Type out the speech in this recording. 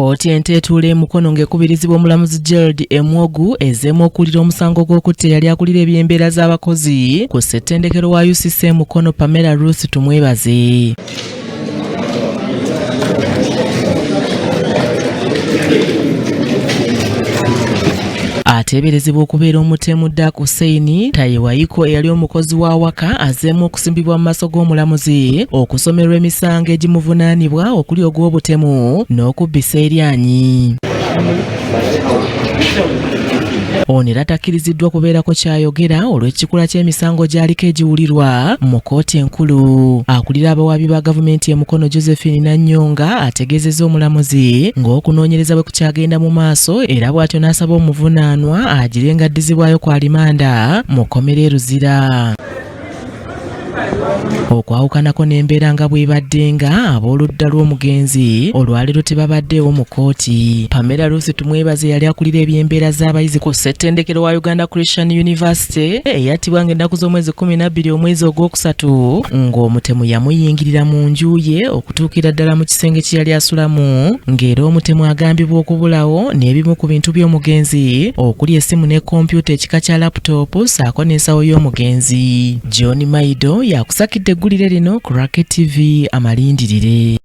Kkooti enteetuula mukono ng'ekubirizibwa omulamuzi Gerald Emwogu ezzeemu okuwulira omusango gw'okutta eyali akulira eby'embeera z'abakozi ku ssettendekero wa UCC mukono Pamela Ruth Tumwebaze. Ateeberezebwa okubeera omutemu Dark Hussein Tayewaiko eyali omukozi wa waka azzeemu okusimbibwa mu maaso g'omulamuzi okusomerwa emisango egimuvunaanibwa okuli ogw'obutemu n'okubbisa eryanyi. Ono era takkiriziddwa kubeerako kyayogera olw'ekikula ky'emisango gy'aliko egiwulirwa mu kkooti enkulu. Akulira abawaabi ba gavumenti Mukono Josephine Nannyonga ategeezezza omulamuzi ng'okunoonyereza bwe kukyagenda mu maaso era bw'atyo n'asaba omuvunaanwa agirenga addizibwayo kwa limanda mu kkomera e Luzira. Okwawukanako n'embeera nga bw'ebadde nga ab'oludda lw'omugenzi olwaleero tebabaddeewo mu kkooti. Pamela Ruth Tumwebaze yali akulira eby'embeera z'abayizi ku ssettendekero wa Uganda Christian University eyattibwa ng'ennaku z'omwezi 12 omwezi ogwokusatu ng'omutemu yamuyingirira mu nju ye okutuukira ddala mu kisenge kye yali asulamu ng'era omutemu agambibwa okubulawo n'ebimu ku bintu by'omugenzi okuli essimu ne kompyuta ekika kya laptop ssaako n'ensawo y'omugenzi. John Maido yakusakidde eggulire lino ku Racket TV amalindirire.